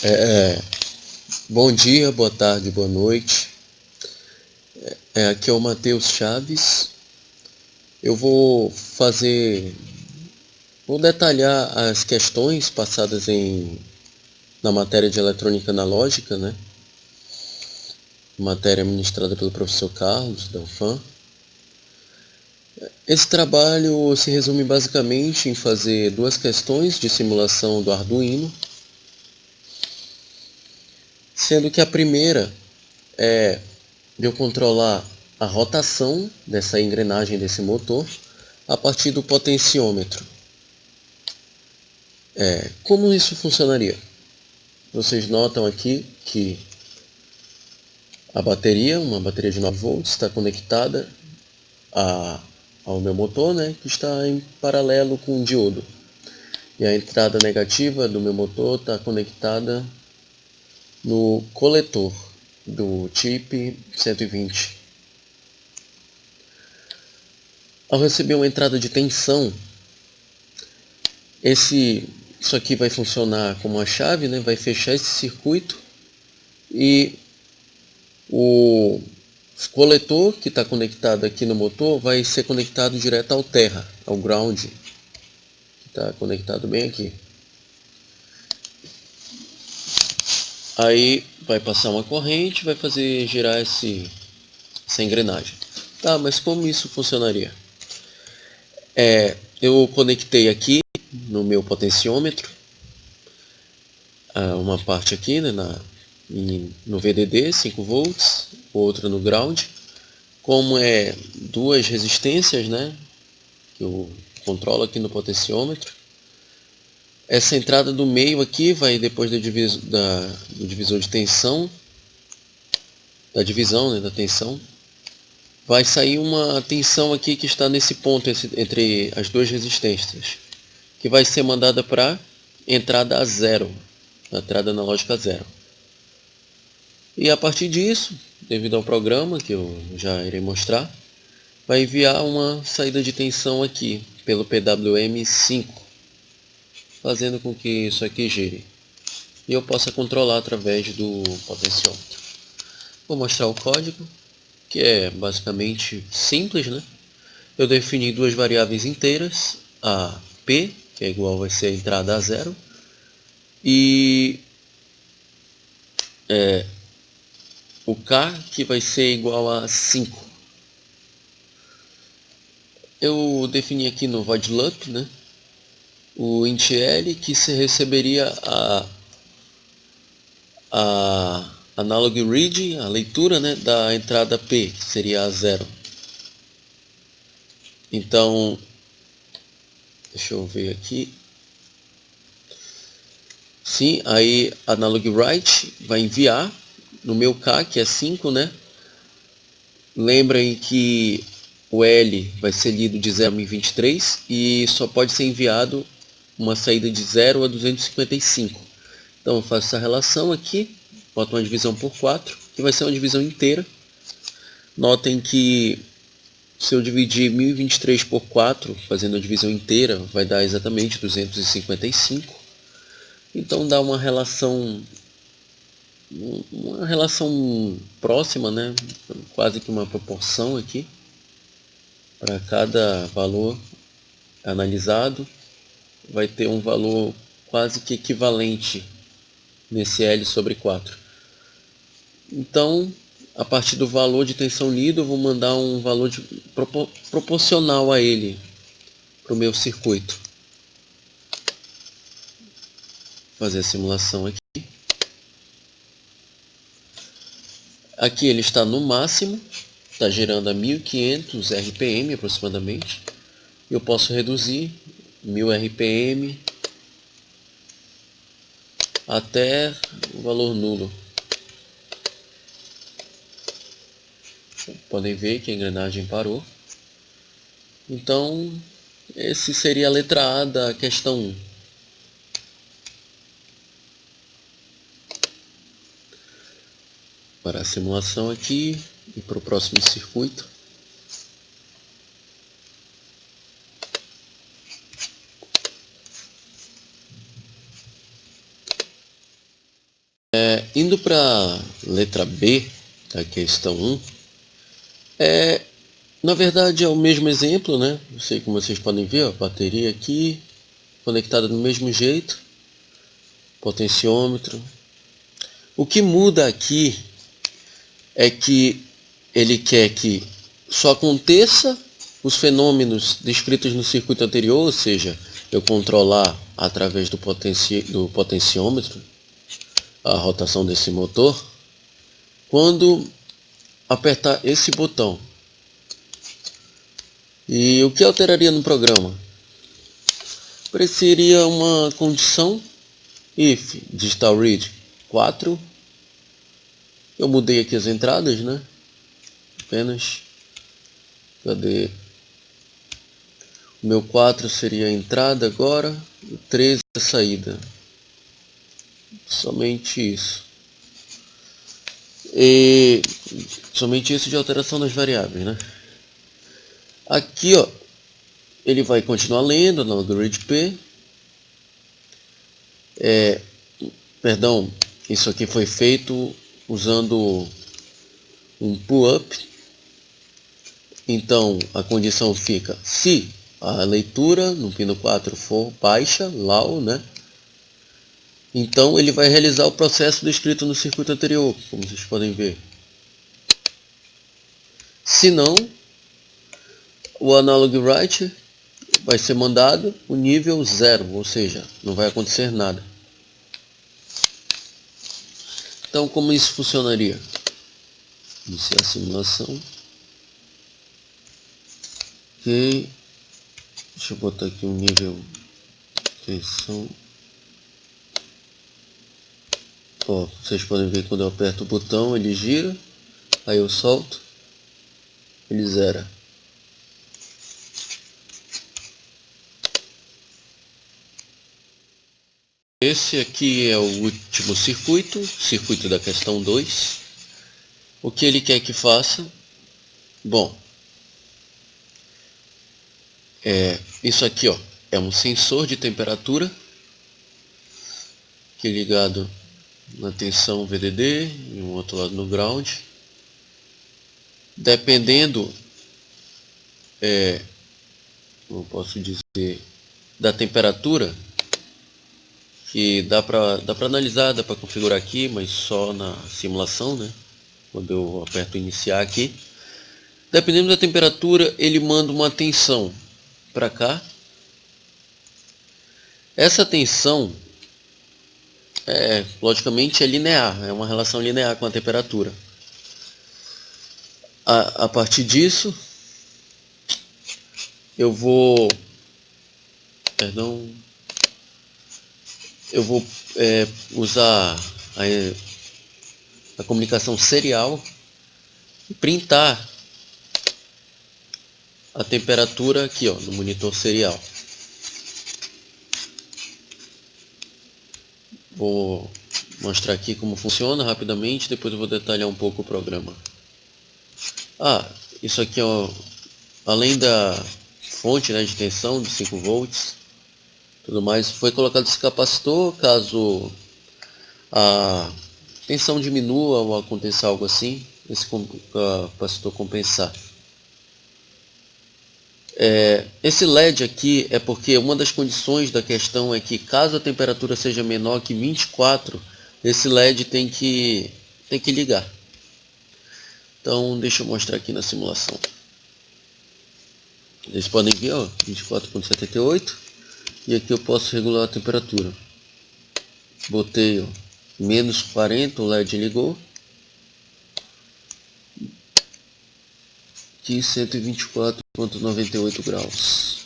É, Bom dia, boa tarde, boa noite. Aqui é o Matheus Chaves. Eu vou detalhar as questões passadas na matéria de eletrônica analógica, né? Matéria ministrada pelo professor Carlos, da UFAM. Esse trabalho se resume basicamente em fazer duas questões de simulação do Arduino, sendo que a primeira é de eu controlar a rotação dessa engrenagem desse motor a partir do potenciômetro. Como isso funcionaria? Vocês notam aqui que a bateria, uma bateria de 9 volts, está conectada ao meu motor, né, que está em paralelo com o diodo. E a entrada negativa do meu motor está conectada no coletor do chip 120. Ao receber uma entrada de tensão, isso aqui vai funcionar como uma chave, né, vai fechar esse circuito e o coletor que está conectado aqui no motor vai ser conectado direto ao terra, ao ground, que está conectado bem aqui. Aí vai passar uma corrente, vai fazer girar essa engrenagem. Tá, mas como isso funcionaria? Eu conectei aqui no meu potenciômetro, uma parte aqui, né, no VDD 5 volts, outra no ground. Como é duas resistências, né, que eu controlo aqui no potenciômetro, essa entrada do meio aqui vai depois do divisor de tensão, da divisão, né, da tensão, vai sair uma tensão aqui que está nesse ponto entre as duas resistências, que vai ser mandada para entrada a zero, a entrada analógica a zero. E a partir disso, devido ao programa que eu já irei mostrar, vai enviar uma saída de tensão aqui pelo PWM5, fazendo com que isso aqui gire e eu possa controlar através do potenciômetro. Vou mostrar o código, que é basicamente simples, né? Eu defini duas variáveis inteiras, a P, que é igual vai ser a entrada a zero, e o K, que vai ser igual a 5. Eu defini aqui no void loop, né, o int L, que se receberia a analog read, a leitura, né, da entrada P, que seria a 0. Então, deixa eu ver aqui. Sim, aí analog write vai enviar no meu K, que é 5, né? Lembrem que o L vai ser lido de 0 a 1023 e só pode ser enviado uma saída de 0 a 255. Então eu faço essa relação aqui, boto uma divisão por 4, que vai ser uma divisão inteira. Notem que se eu dividir 1023 por 4, fazendo a divisão inteira, vai dar exatamente 255. Então dá uma relação próxima, né? Quase que uma proporção aqui para cada valor analisado, vai ter um valor quase que equivalente nesse L sobre 4. Então, a partir do valor de tensão lido, eu vou mandar um valor proporcional a ele para o meu circuito. Vou fazer a simulação aqui. Aqui ele está no máximo, está gerando a 1500 RPM aproximadamente. Eu posso reduzir 1000 RPM até o valor nulo. Podem ver que a engrenagem parou. Então, esse seria a letra A da questão 1. Para a simulação aqui e para o próximo circuito. Indo para a letra B da questão 1, na verdade é o mesmo exemplo, né? Não sei como vocês podem ver, a bateria aqui, conectada do mesmo jeito, potenciômetro. O que muda aqui é que ele quer que só aconteça os fenômenos descritos no circuito anterior, ou seja, eu controlar através do potenciômetro a rotação desse motor, quando apertar esse botão. E o que alteraria no programa? Seria uma condição if digital read 4. Eu mudei aqui as entradas, né? Apenas. Cadê? O meu 4 seria a entrada agora, o 13 a saída. Somente isso. E somente isso de alteração das variáveis, né? Aqui, ó, ele vai continuar lendo no grid P. Perdão, isso aqui foi feito usando um pull-up. Então a condição fica: se a leitura no pino 4 for baixa, low, né? Então ele vai realizar o processo descrito no circuito anterior, como vocês podem ver. Se não, o analog write vai ser mandado o nível 0, ou seja, não vai acontecer nada. Então como isso funcionaria? Iniciar a simulação. Ok. Deixa eu botar aqui um nível tensão. Ó, vocês podem ver que quando eu aperto o botão ele gira, aí eu solto, ele zera. Esse aqui é o último circuito da questão 2. O que ele quer que faça? Bom, isso aqui, ó, é um sensor de temperatura que é ligado na tensão VDD e um outro lado no ground. Dependendo, como eu posso dizer, da temperatura, que dá para analisar, dá para configurar aqui, mas só na simulação, né? Quando eu aperto iniciar aqui, dependendo da temperatura, ele manda uma tensão para cá. Essa tensão logicamente é linear, é uma relação linear com a temperatura. A partir disso, eu vou usar a comunicação serial e printar a temperatura aqui, ó, no monitor serial. Vou mostrar aqui como funciona rapidamente, depois eu vou detalhar um pouco o programa. Isso aqui, ó, além da fonte, né, de tensão de 5 volts, tudo mais, foi colocado esse capacitor caso a tensão diminua ou aconteça algo assim, esse capacitor compensar. Esse LED aqui é porque uma das condições da questão é que caso a temperatura seja menor que 24, esse LED tem que ligar. Então deixa eu mostrar aqui na simulação. Vocês podem ver, ó, 24,78, e aqui eu posso regular a temperatura. Botei, ó, menos 40, o LED ligou. Aqui 124,98 graus.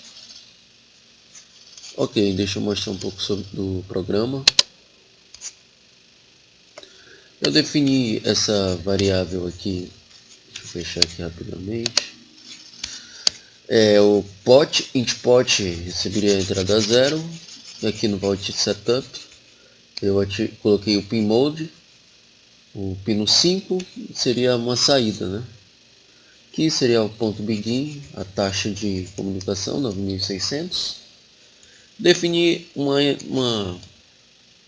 Ok, deixa eu mostrar um pouco sobre do programa. Eu defini essa variável aqui, deixa eu fechar aqui rapidamente. O int_pot receberia a entrada 0, e aqui no Vault Setup eu coloquei o pin mode, o pino 5 seria uma saída, né? Aqui seria o ponto begin, a taxa de comunicação 9600. Defini uma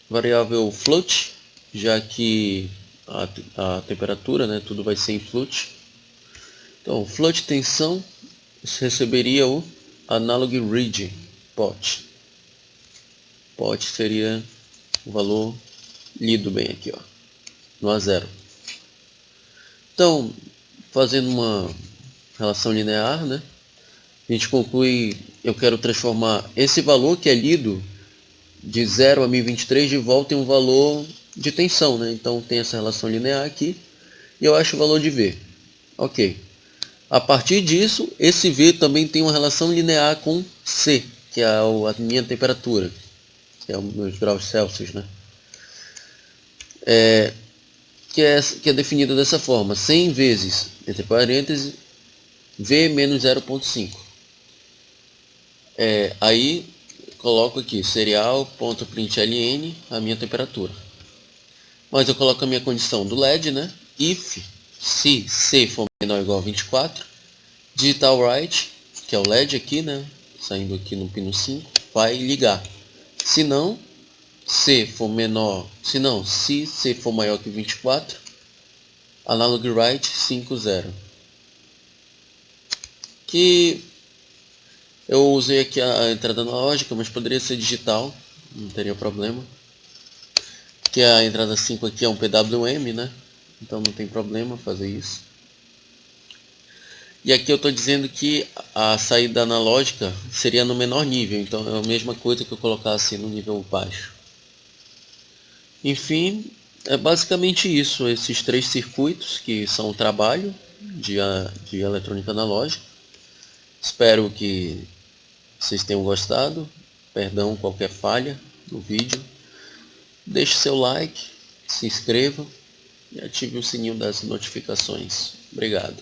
variável float já que a temperatura, né, tudo vai ser em flut. Então, flut tensão, você receberia o analog reading pot. Pot seria o valor lido bem aqui, ó, no A0. Então, fazendo uma relação linear, né, a gente conclui, eu quero transformar esse valor que é lido de 0 a 1023 de volta em um valor de tensão, né? Então tem essa relação linear aqui e eu acho o valor de V. Ok. A partir disso, esse V também tem uma relação linear com C, que é a minha temperatura, que é os meus graus Celsius, né? Que é definida dessa forma, 100 vezes, entre parênteses, V menos 0,5. Aí coloco aqui serial.println a minha temperatura. Mas eu coloco a minha condição do LED, né? If, se C for menor ou igual a 24, digital write, que é o LED aqui, né? Saindo aqui no pino 5, vai ligar. Se não, se C for maior que 24, analog write 50. Que eu usei aqui a entrada analógica, mas poderia ser digital, não teria problema. Que a entrada 5 aqui é um PWM, né? Então não tem problema fazer isso. E aqui eu estou dizendo que a saída analógica seria no menor nível, então é a mesma coisa que eu colocasse no nível baixo. Enfim, é basicamente isso, esses 3 circuitos que são o trabalho de eletrônica analógica. Espero que vocês tenham gostado, perdão qualquer falha no vídeo. Deixe seu like, se inscreva e ative o sininho das notificações. Obrigado.